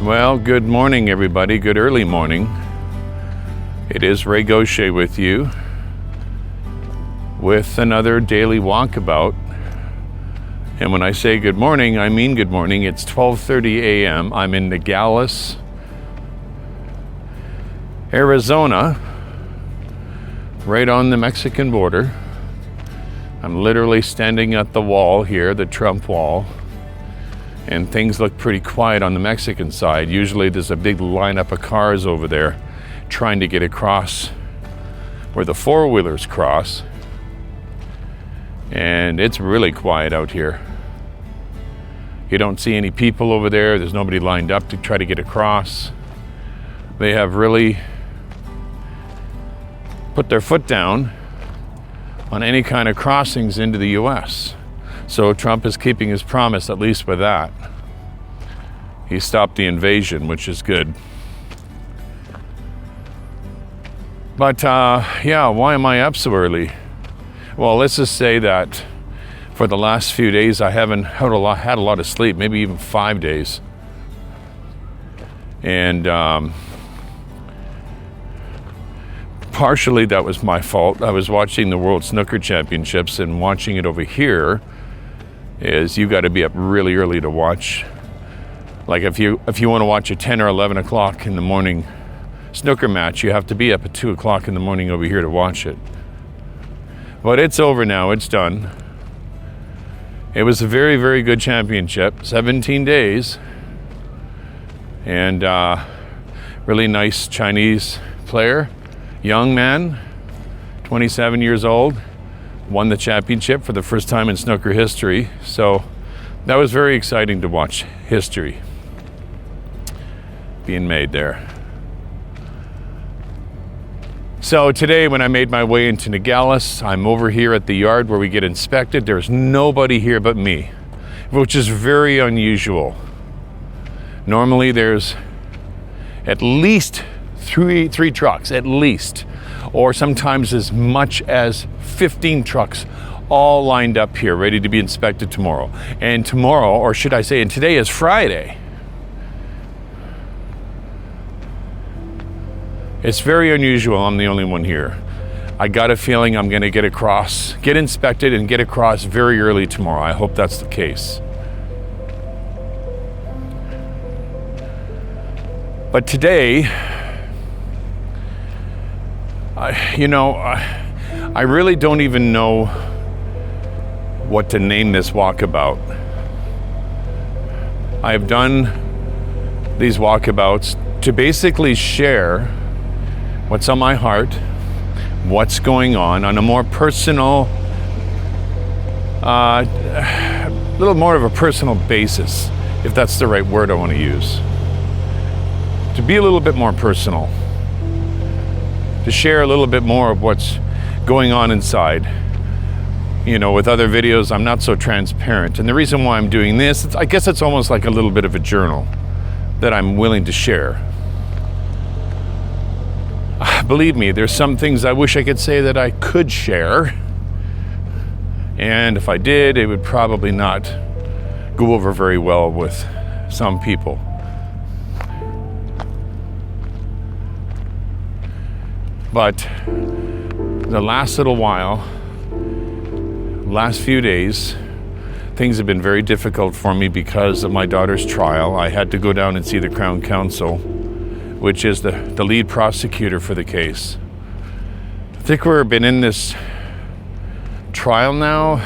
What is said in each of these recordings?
Well, good morning, everybody. Good early morning. It is Ray Gauthier with you with another Daily Walkabout. And when I say good morning, I mean good morning. It's 12:30 a.m. I'm in Nogales, Arizona, right on the Mexican border. I'm literally standing at the wall here, the Trump wall. And things look pretty quiet on the Mexican side. Usually there's a big lineup of cars over there trying to get across where the four-wheelers cross. And it's really quiet out here. You don't see any people over there. There's nobody lined up to try to get across. They have really put their foot down on any kind of crossings into the U.S. So Trump is keeping his promise, at least with that. He stopped the invasion, which is good. But why am I up so early? Well, let's just say that for the last few days, I haven't had a lot of sleep, maybe even 5 days. And partially that was my fault. I was watching the World Snooker Championships, and watching it over here is you got to be up really early to watch. Like if you want to watch a 10 or 11 o'clock in the morning snooker match, you have to be up at 2 o'clock in the morning over here to watch it. But it's over now, it's done. It was a very, very good championship, 17 days. And really nice Chinese player, young man, 27 years old. Won the championship for the first time in snooker history. So that was very exciting to watch history being made there. So today when I made my way into Nogales, I'm over here at the yard where we get inspected. There's nobody here but me, which is very unusual. Normally there's at least three trucks, at least. Or sometimes as much as 15 trucks all lined up here, ready to be inspected tomorrow. And tomorrow, or should I say, and today is Friday. It's very unusual. I'm the only one here. I got a feeling I'm going to get inspected and get across very early tomorrow. I hope that's the case. But today, I really don't even know what to name this walkabout. I have done these walkabouts to basically share what's on my heart, what's going on a more personal, little more of a personal basis, if that's the right word I want to use. To be a little bit more personal. To share a little bit more of what's going on inside. With other videos, I'm not so transparent. And the reason why I'm doing this, I guess it's almost like a little bit of a journal that I'm willing to share. Believe me, there's some things I wish I could say that I could share. And if I did, it would probably not go over very well with some people. But the last little while, last few days, things have been very difficult for me because of my daughter's trial. I had to go down and see the Crown Counsel, which is the lead prosecutor for the case. I think we've been in this trial now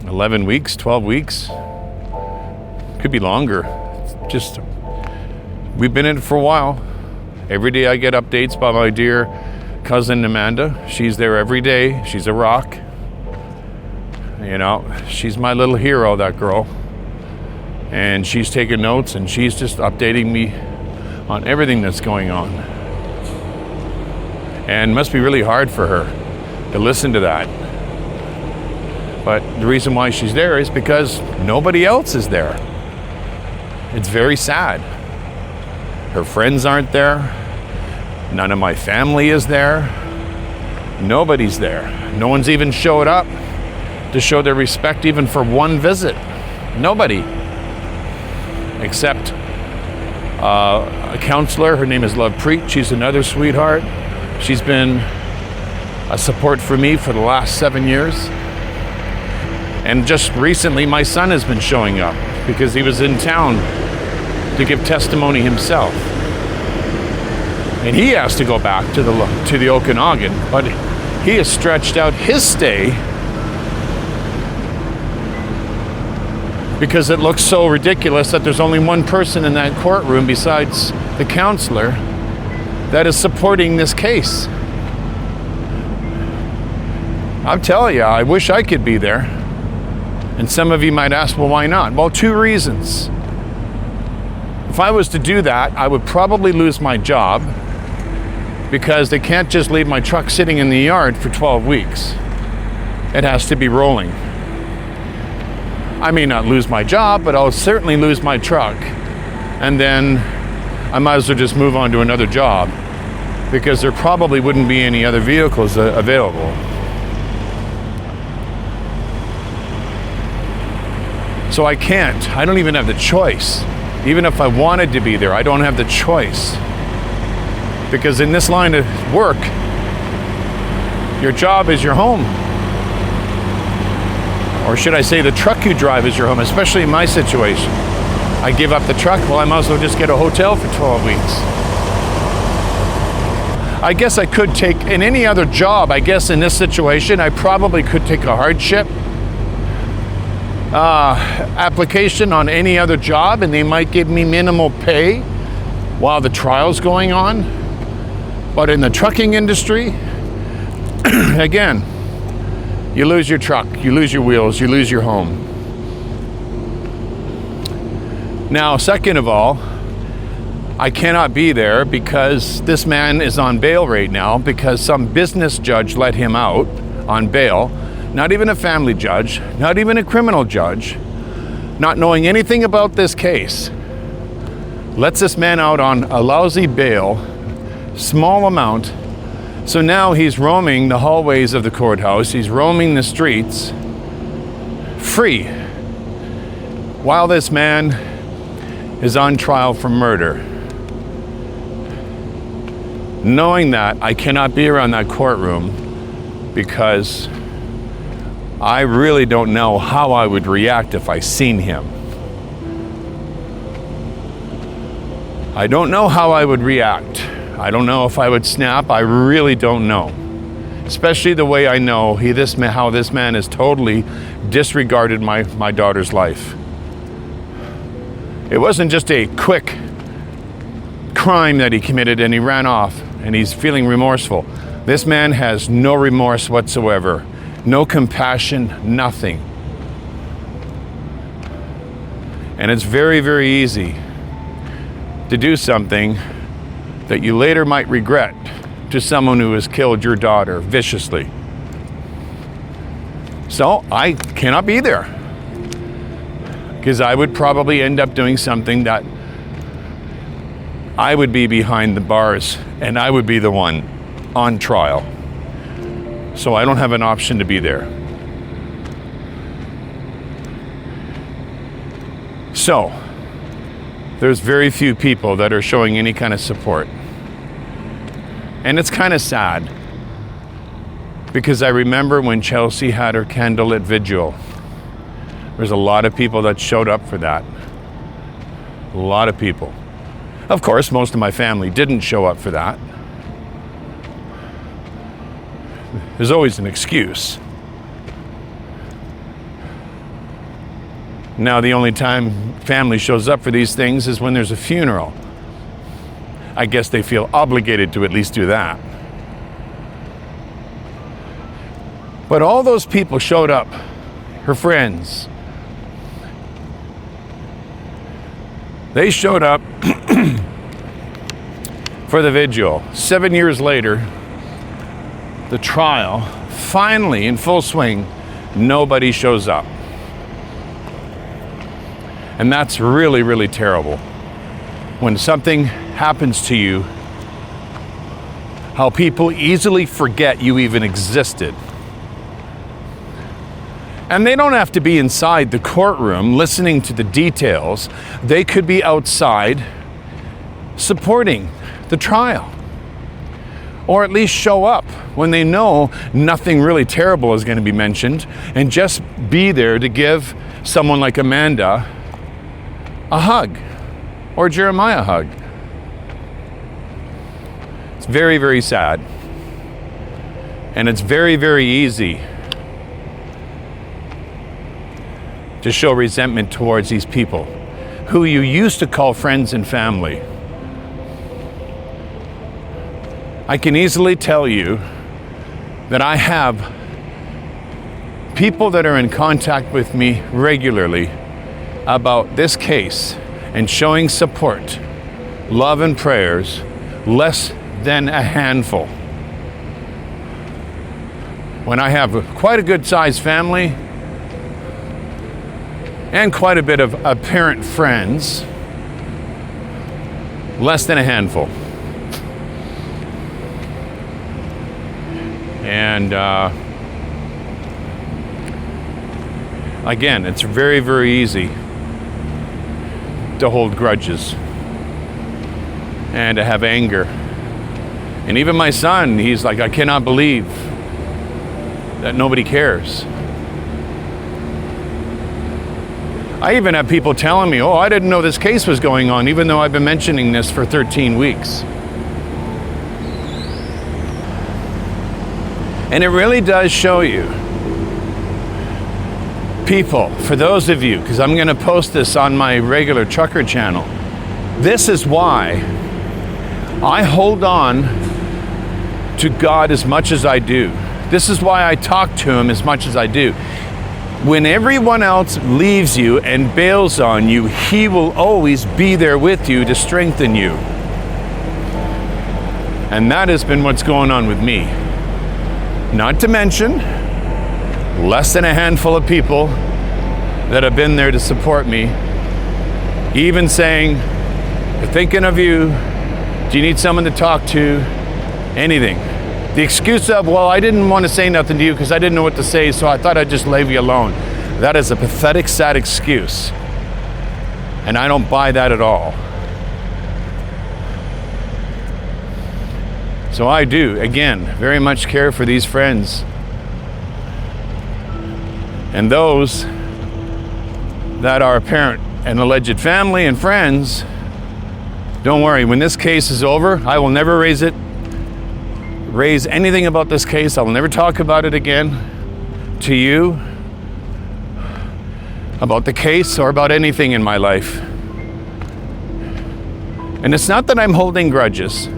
11 weeks, 12 weeks. Could be longer. We've been in it for a while. Every day I get updates by my dear cousin Amanda. She's there every day. She's a rock. She's my little hero, that girl. And she's taking notes, and she's just updating me on everything that's going on. And it must be really hard for her to listen to that. But the reason why she's there is because nobody else is there. It's very sad. Her friends aren't there. None of my family is there. Nobody's there. No one's even showed up to show their respect even for one visit. Nobody. except a counselor. Her name is Love Preet. She's another sweetheart. She's been a support for me for the last 7 years. And just recently, my son has been showing up because he was in town to give testimony himself. And he has to go back to the Okanagan, but he has stretched out his stay because it looks so ridiculous that there's only one person in that courtroom besides the counselor that is supporting this case. I'll tell you, I wish I could be there. And some of you might ask, well, why not? Well, 2 reasons. If I was to do that, I would probably lose my job because they can't just leave my truck sitting in the yard for 12 weeks. It has to be rolling. I may not lose my job, but I'll certainly lose my truck. And then I might as well just move on to another job because there probably wouldn't be any other vehicles available. So I can't. I don't even have the choice. Even if I wanted to be there, I don't have the choice. Because in this line of work, your job is your home. Or should I say the truck you drive is your home, especially in my situation. I give up the truck, well, I might as well just get a hotel for 12 weeks. I guess I could take, in any other job, I guess in this situation, I probably could take a hardship application on any other job and they might give me minimal pay while the trial's going on. But in the trucking industry, again, you lose your truck, you lose your wheels, you lose your home. Now, second of all, I cannot be there because this man is on bail right now because some business judge let him out on bail. Not even a family judge, not even a criminal judge, not knowing anything about this case, lets this man out on a lousy bail, small amount. So now he's roaming the hallways of the courthouse, he's roaming the streets, free, while this man is on trial for murder. Knowing that, I cannot be around that courtroom because I really don't know how I would react if I seen him. I don't know how I would react. I don't know if I would snap. I really don't know. Especially the way I know how this man has totally disregarded my daughter's life. It wasn't just a quick crime that he committed and he ran off and he's feeling remorseful. This man has no remorse whatsoever. No compassion, nothing. And it's very, very easy to do something that you later might regret to someone who has killed your daughter viciously. So I cannot be there because I would probably end up doing something that I would be behind the bars and I would be the one on trial. So I don't have an option to be there. So there's very few people that are showing any kind of support. And it's kind of sad because I remember when Chelsea had her candlelit vigil, there's a lot of people that showed up for that. A lot of people. Of course, most of my family didn't show up for that. There's always an excuse. Now, the only time family shows up for these things is when there's a funeral. I guess they feel obligated to at least do that. But all those people showed up, her friends. They showed up for the vigil. 7 years later, the trial, finally in full swing, nobody shows up. And that's really, really terrible. When something happens to you, how people easily forget you even existed. And they don't have to be inside the courtroom listening to the details. They could be outside supporting the trial. Or at least show up when they know nothing really terrible is going to be mentioned, and just be there to give someone like Amanda a hug, or Jeremiah a hug. It's very, very sad. And it's very, very easy to show resentment towards these people who you used to call friends and family. I can easily tell you that I have people that are in contact with me regularly about this case and showing support, love and prayers, less than a handful. When I have quite a good sized family and quite a bit of apparent friends, less than a handful. And again, it's very, very easy to hold grudges and to have anger. And even my son, he's like, I cannot believe that nobody cares. I even have people telling me, oh, I didn't know this case was going on, even though I've been mentioning this for 13 weeks. And it really does show you, people, for those of you, because I'm going to post this on my regular trucker channel, this is why I hold on to God as much as I do. This is why I talk to Him as much as I do. When everyone else leaves you and bails on you, He will always be there with you to strengthen you. And that has been what's going on with me. Not to mention, less than a handful of people that have been there to support me, even saying, we're thinking of you, do you need someone to talk to, anything. The excuse of, well, I didn't want to say nothing to you because I didn't know what to say, so I thought I'd just leave you alone. That is a pathetic, sad excuse. And I don't buy that at all. So I do, again, very much care for these friends. And those that are apparent and alleged family and friends, don't worry, when this case is over, I will never raise anything about this case. I will never talk about it again to you, about the case or about anything in my life. And it's not that I'm holding grudges.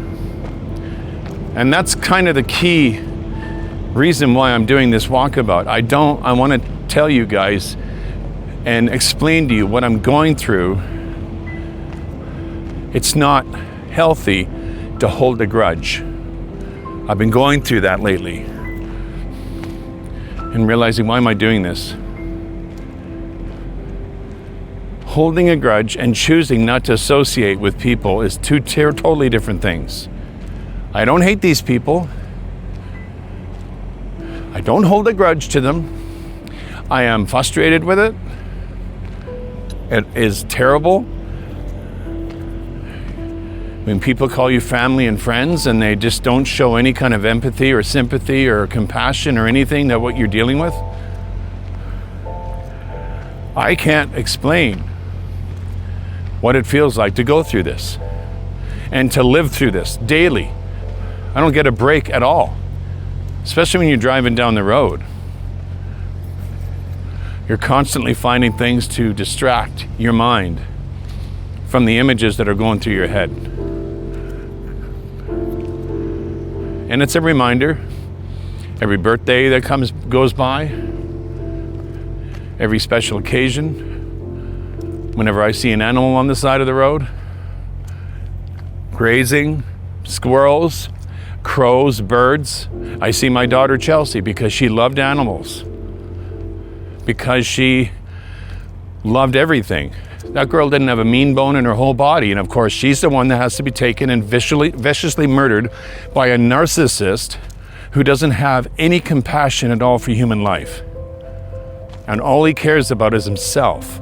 And that's kind of the key reason why I'm doing this walkabout. I want to tell you guys and explain to you what I'm going through. It's not healthy to hold a grudge. I've been going through that lately and realizing, why am I doing this? Holding a grudge and choosing not to associate with people is two totally different things. I don't hate these people. I don't hold a grudge to them. I am frustrated with it. It is terrible when people call you family and friends and they just don't show any kind of empathy or sympathy or compassion or anything that what you're dealing with. I can't explain what it feels like to go through this and to live through this daily. I don't get a break at all, especially when you're driving down the road. You're constantly finding things to distract your mind from the images that are going through your head. And it's a reminder, every birthday that goes by, every special occasion, whenever I see an animal on the side of the road, grazing, squirrels, crows, birds. I see my daughter Chelsea because she loved animals, because she loved everything. That girl didn't have a mean bone in her whole body, and of course she's the one that has to be taken and viciously murdered by a narcissist who doesn't have any compassion at all for human life. and all he cares about is himself.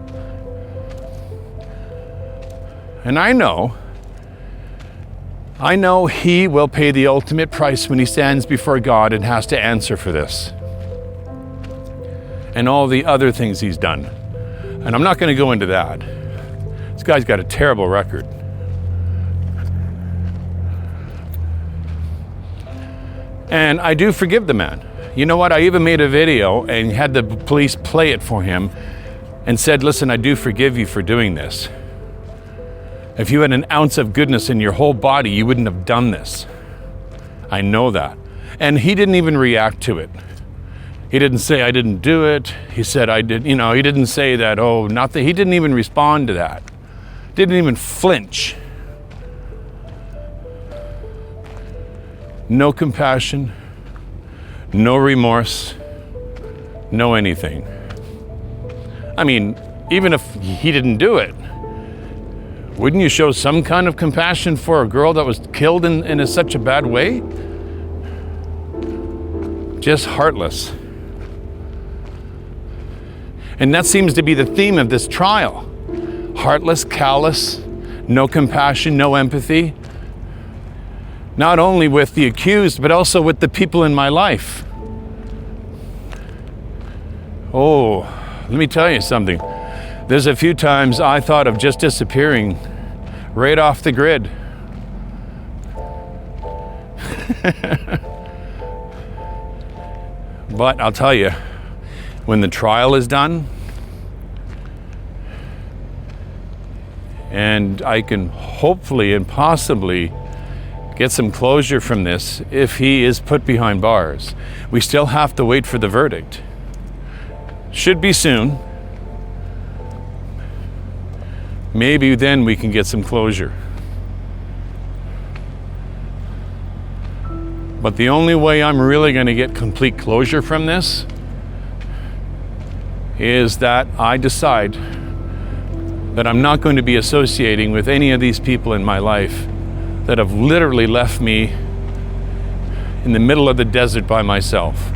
And I know he will pay the ultimate price when he stands before God and has to answer for this and all the other things he's done. And I'm not going to go into that. This guy's got a terrible record. And I do forgive the man. You know what? I even made a video and had the police play it for him and said, listen, I do forgive you for doing this. If you had an ounce of goodness in your whole body, you wouldn't have done this. I know that. And he didn't even react to it. He didn't say, I didn't do it. He said, I did. He didn't say that, oh, nothing. He didn't even respond to that. Didn't even flinch. No compassion, no remorse, no anything. I mean, even if he didn't do it, wouldn't you show some kind of compassion for a girl that was killed in such a bad way? Just heartless. And that seems to be the theme of this trial. Heartless, callous, no compassion, no empathy. Not only with the accused, but also with the people in my life. Oh, let me tell you something. There's a few times I thought of just disappearing right off the grid. But I'll tell you, when the trial is done, and I can hopefully and possibly get some closure from this if he is put behind bars. We still have to wait for the verdict. Should be soon. Maybe then we can get some closure. But the only way I'm really going to get complete closure from this is that I decide that I'm not going to be associating with any of these people in my life that have literally left me in the middle of the desert by myself.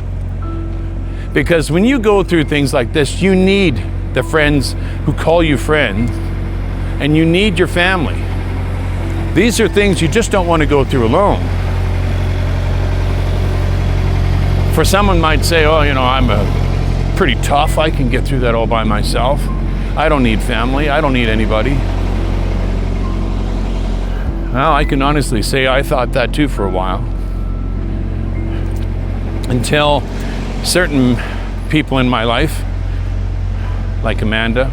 Because when you go through things like this, you need the friends who call you friends, and you need your family. These are things you just don't want to go through alone. For someone might say, oh, I'm pretty tough. I can get through that all by myself. I don't need family. I don't need anybody. Well, I can honestly say I thought that too for a while. Until certain people in my life, like Amanda,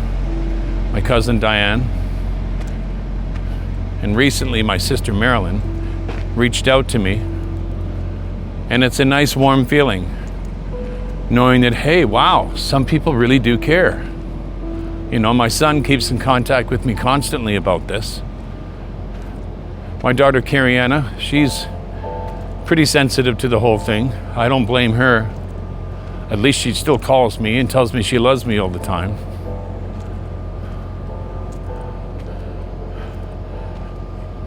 my cousin Diane, and recently my sister Marilyn, reached out to me. And it's a nice warm feeling, knowing that, hey, wow, some people really do care. My son keeps in contact with me constantly about this. My daughter, Cariana, she's pretty sensitive to the whole thing. I don't blame her. At least she still calls me and tells me she loves me all the time.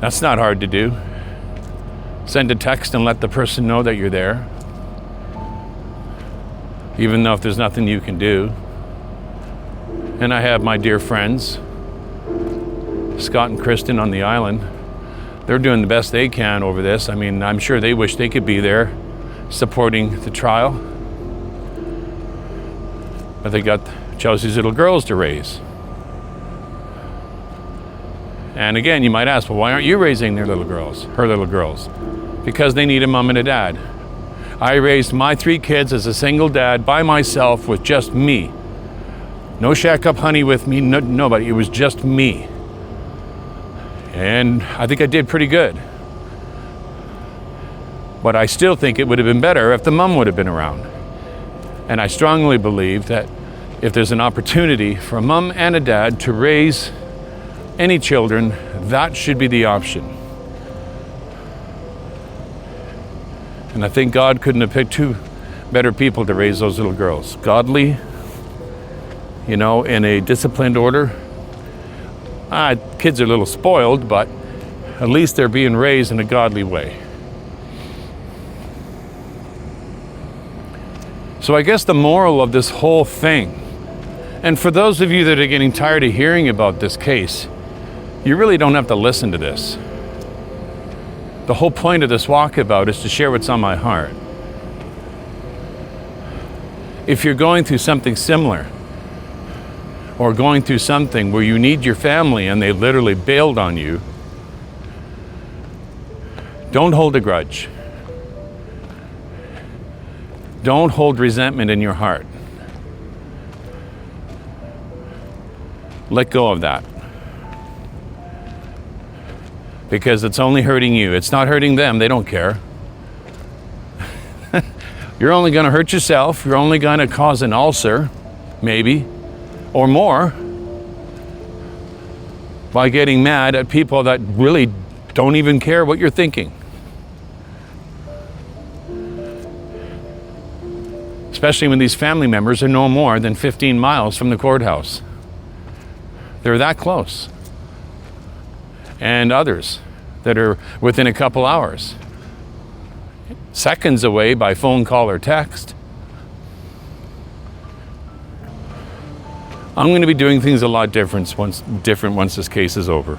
That's not hard to do. Send a text and let the person know that you're there. Even though if there's nothing you can do. And I have my dear friends, Scott and Kristen on the island. They're doing the best they can over this. I mean, I'm sure they wish they could be there supporting the trial. But they got Chelsea's little girls to raise. And again, you might ask, well, why aren't you raising her little girls? Because they need a mom and a dad. I raised my 3 kids as a single dad by myself with just me. No shack up honey with me, nobody. It was just me. And I think I did pretty good. But I still think it would have been better if the mom would have been around. And I strongly believe that if there's an opportunity for a mom and a dad to raise any children, that should be the option. And I think God couldn't have picked 2 better people to raise those little girls. Godly, in a disciplined order. Kids are a little spoiled, but at least they're being raised in a godly way. So I guess the moral of this whole thing And for those of you that are getting tired of hearing about this case, you really don't have to listen to this. The whole point of this walkabout is to share what's on my heart. If you're going through something similar, or going through something where you need your family and they literally bailed on you, don't hold a grudge. Don't hold resentment in your heart. Let go of that. Because it's only hurting you. It's not hurting them. They don't care. You're only going to hurt yourself. You're only going to cause an ulcer, maybe, or more, by getting mad at people that really don't even care what you're thinking. Especially when these family members are no more than 15 miles from the courthouse. They're that close. And others that are within a couple hours. Seconds away by phone call or text. I'm going to be doing things a lot different once this case is over.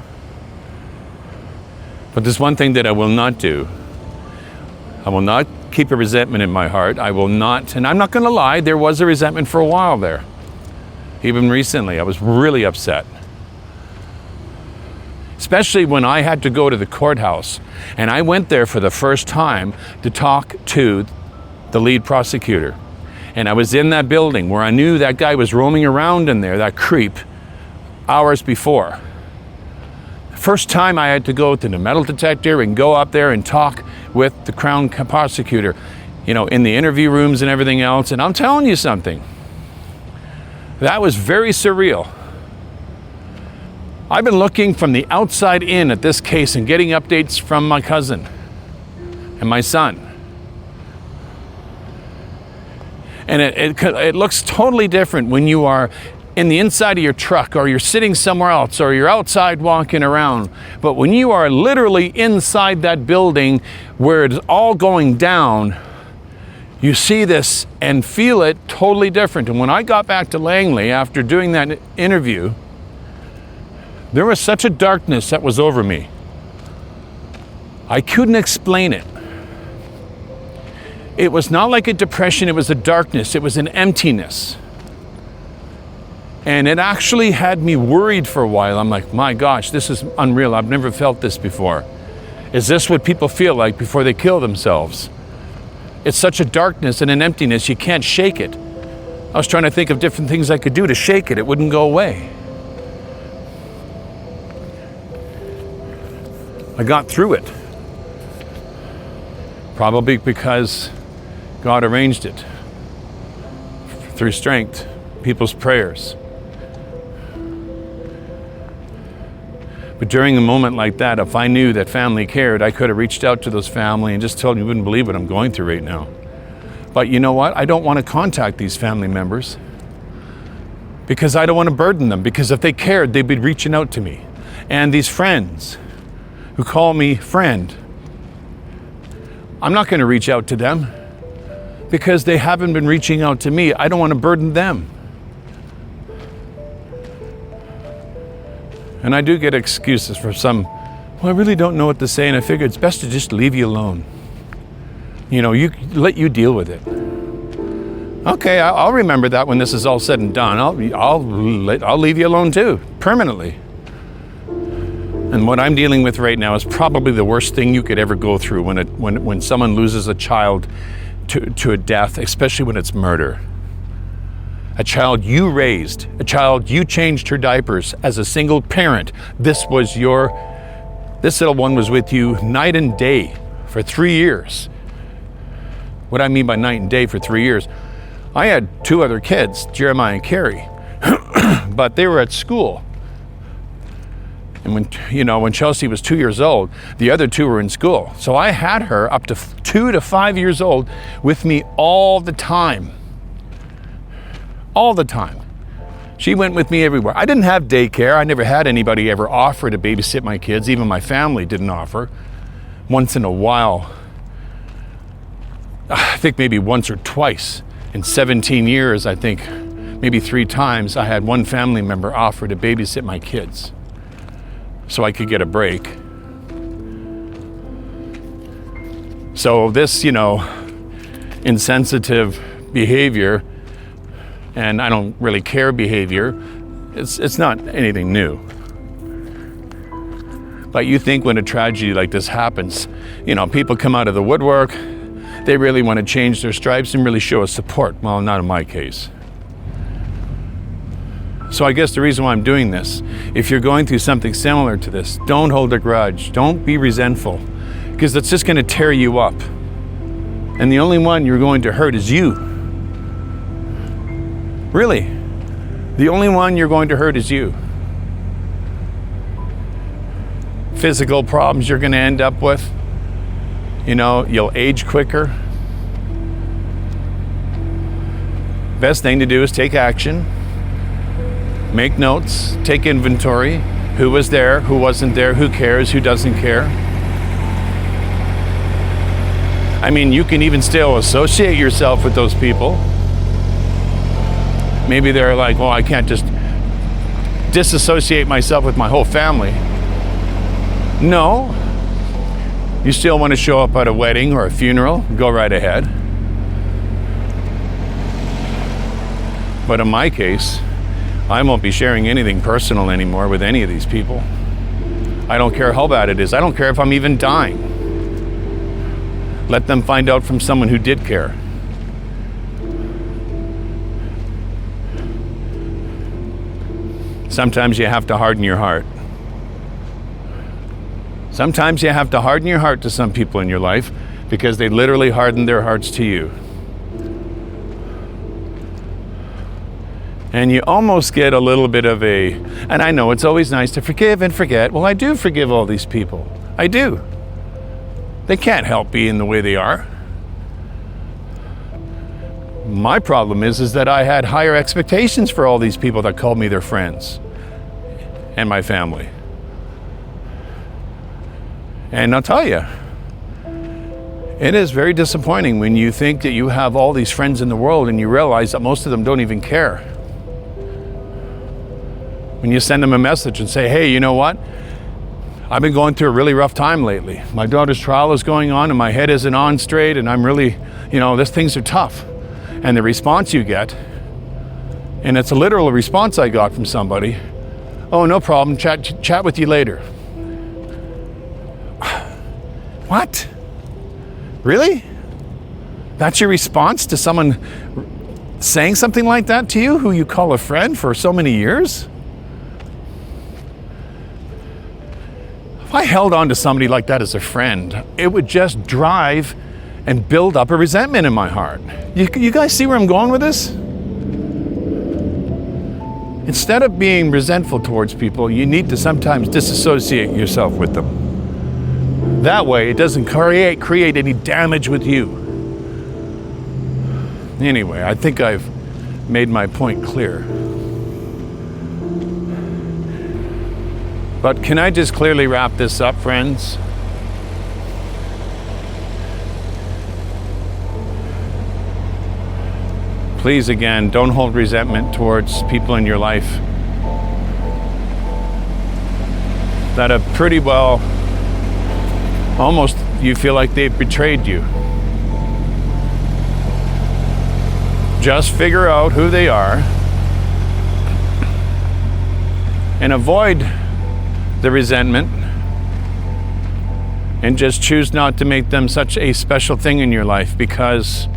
But there's one thing that I will not do. I will not keep a resentment in my heart. I will not, and I'm not going to lie, there was a resentment for a while there. Even recently, I was really upset. Especially when I had to go to the courthouse. And I went there for the first time to talk to the lead prosecutor. And I was in that building where I knew that guy was roaming around in there, that creep, hours before. First time I had to go to the metal detector and go up there and talk with the Crown prosecutor, you know, in the interview rooms and everything else. And I'm telling you something, that was very surreal. I've been looking from the outside in at this case and getting updates from my cousin and my son. And it looks totally different when you are in the inside of your truck, or you're sitting somewhere else, or you're outside walking around. But when you are literally inside that building where it's all going down, you see this and feel it totally different. And when I got back to Langley after doing that interview, there was such a darkness that was over me. I couldn't explain it. It was not like a depression, it was a darkness, it was an emptiness. And it actually had me worried for a while. I'm like, my gosh, this is unreal. I've never felt this before. Is this what people feel like before they kill themselves? It's such a darkness and an emptiness, you can't shake it. I was trying to think of different things I could do to shake it. It wouldn't go away. I got through it. Probably because God arranged it. Through strength, people's prayers. But during a moment like that, if I knew that family cared, I could have reached out to those family and just told them, you wouldn't believe what I'm going through right now. But you know what? I don't want to contact these family members because I don't want to burden them, because if they cared, they'd be reaching out to me. And these friends who call me friend, I'm not going to reach out to them because they haven't been reaching out to me. I don't want to burden them. And I do get excuses for some, well, I really don't know what to say, and I figure it's best to just leave you alone. You know, let you deal with it. Okay, I'll remember that when this is all said and done. I'll leave you alone too, permanently. And what I'm dealing with right now is probably the worst thing you could ever go through when someone loses a child to a death, especially when it's murder. A child you raised, a child you changed her diapers as a single parent. This little one was with you night and day for 3 years. What I mean by night and day for 3 years, I had 2 other kids, Jeremiah and Carrie, but they were at school. And when Chelsea was 2 years old, the other 2 were in school. So I had her up to 2 to 5 years old with me all the time. All the time. She went with me everywhere. I didn't have daycare. I never had anybody ever offer to babysit my kids. Even my family didn't offer. Once in a while, I think maybe once or twice in 17 years, I think maybe 3 times, I had one family member offer to babysit my kids so I could get a break. So this, insensitive behavior, and I don't really care behavior, it's not anything new. But you think when a tragedy like this happens, people come out of the woodwork, they really want to change their stripes and really show us support. Well, not in my case. So I guess the reason why I'm doing this, if you're going through something similar to this, don't hold a grudge, don't be resentful, because that's just going to tear you up. And the only one you're going to hurt is you. Really. The only one you're going to hurt is you. Physical problems you're going to end up with. You'll age quicker. Best thing to do is take action. Make notes. Take inventory. Who was there? Who wasn't there? Who cares? Who doesn't care? I mean, you can even still associate yourself with those people. Maybe they're like, well, I can't just disassociate myself with my whole family. No. You still want to show up at a wedding or a funeral, go right ahead. But in my case, I won't be sharing anything personal anymore with any of these people. I don't care how bad it is. I don't care if I'm even dying. Let them find out from someone who did care. Sometimes you have to harden your heart. Sometimes you have to harden your heart to some people in your life because they literally harden their hearts to you. And you almost get a little bit of and I know it's always nice to forgive and forget. Well, I do forgive all these people. I do. They can't help being the way they are. My problem is that I had higher expectations for all these people that called me their friends and my family. And I'll tell you, it is very disappointing when you think that you have all these friends in the world and you realize that most of them don't even care. When you send them a message and say, hey, you know what? I've been going through a really rough time lately. My daughter's trial is going on and my head isn't on straight and I'm really, things are tough. And the response you get, and it's a literal response I got from somebody, oh, no problem, chat with you later. What? Really? That's your response to someone saying something like that to you, who you call a friend for so many years? If I held on to somebody like that as a friend, it would just drive and build up a resentment in my heart. You guys see where I'm going with this? Instead of being resentful towards people, you need to sometimes disassociate yourself with them. That way, it doesn't create any damage with you. Anyway, I think I've made my point clear. But can I just clearly wrap this up, friends? Please, again, don't hold resentment towards people in your life that have pretty well, almost you feel like they've betrayed you. Just figure out who they are and avoid the resentment and just choose not to make them such a special thing in your life, because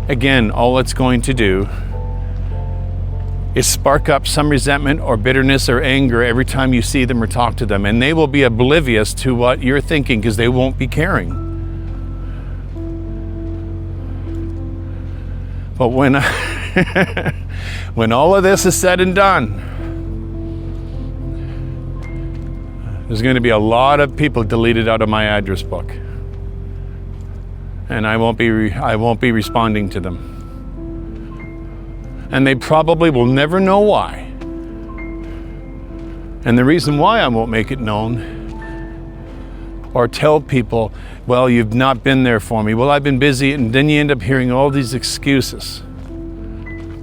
again, all it's going to do is spark up some resentment or bitterness or anger every time you see them or talk to them, and they will be oblivious to what you're thinking because they won't be caring. But when when all of this is said and done, there's going to be a lot of people deleted out of my address book, and I won't be responding to them. And they probably will never know why. And the reason why I won't make it known or tell people, well, you've not been there for me. Well, I've been busy, and then you end up hearing all these excuses.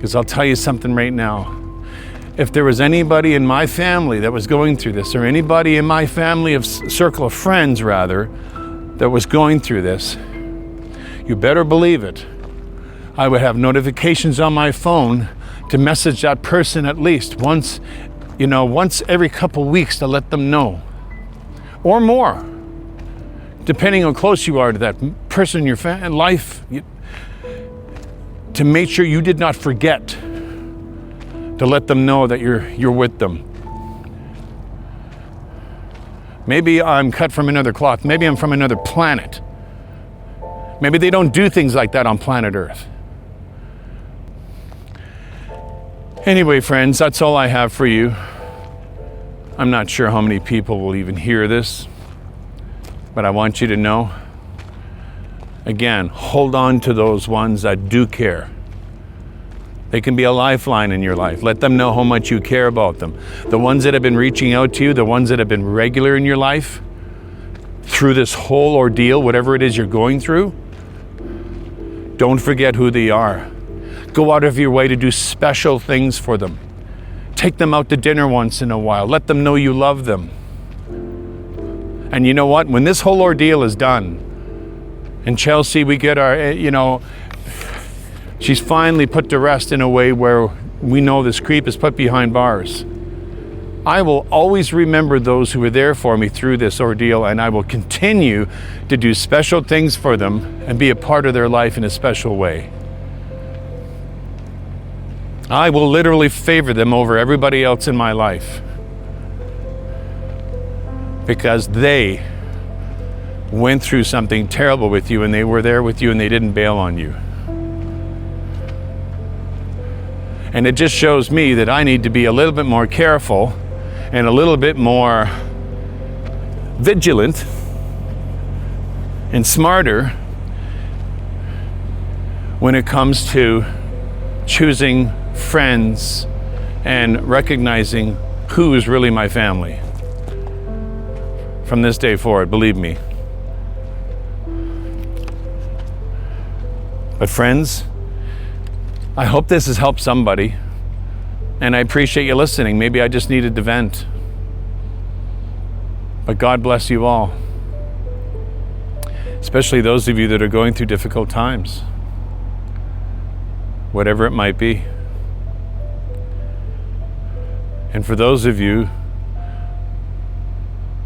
Because I'll tell you something right now. If there was anybody in my family that was going through this, or anybody in my family of circle of friends rather, that was going through this, you better believe it. I would have notifications on my phone to message that person at least once every couple weeks to let them know. Or more, depending how close you are to that person in your life, to make sure you did not forget to let them know that you're with them. Maybe I'm cut from another cloth. Maybe I'm from another planet. Maybe they don't do things like that on planet Earth. Anyway, friends, that's all I have for you. I'm not sure how many people will even hear this, but I want you to know, again, hold on to those ones that do care. They can be a lifeline in your life. Let them know how much you care about them. The ones that have been reaching out to you, the ones that have been regular in your life through this whole ordeal, whatever it is you're going through, don't forget who they are. Go out of your way to do special things for them. Take them out to dinner once in a while. Let them know you love them. And you know what? When this whole ordeal is done, in Chelsea we get our, she's finally put to rest in a way where we know this creep is put behind bars. I will always remember those who were there for me through this ordeal, and I will continue to do special things for them and be a part of their life in a special way. I will literally favor them over everybody else in my life because they went through something terrible with you and they were there with you and they didn't bail on you. And it just shows me that I need to be a little bit more careful and a little bit more vigilant and smarter when it comes to choosing friends and recognizing who is really my family. From this day forward, believe me. But friends, I hope this has helped somebody, and I appreciate you listening. Maybe I just needed to vent. But God bless you all, especially those of you that are going through difficult times, whatever it might be. And for those of you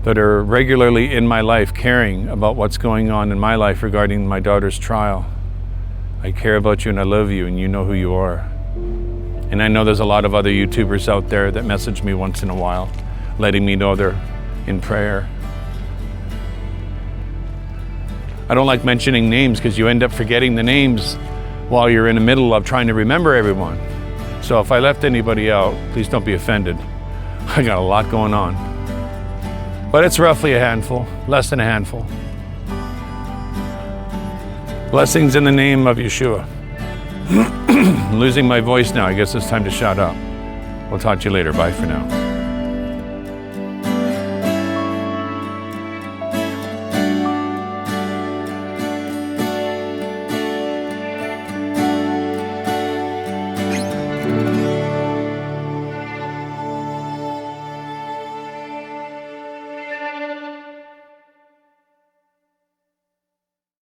that are regularly in my life caring about what's going on in my life regarding my daughter's trial, I care about you and I love you and you know who you are. And I know there's a lot of other YouTubers out there that message me once in a while, letting me know they're in prayer. I don't like mentioning names because you end up forgetting the names while you're in the middle of trying to remember everyone. So if I left anybody out, please don't be offended. I got a lot going on. But it's roughly a handful, less than a handful. Blessings in the name of Yeshua. I'm losing my voice now. I guess it's time to shut up. We'll talk to you later. Bye for now.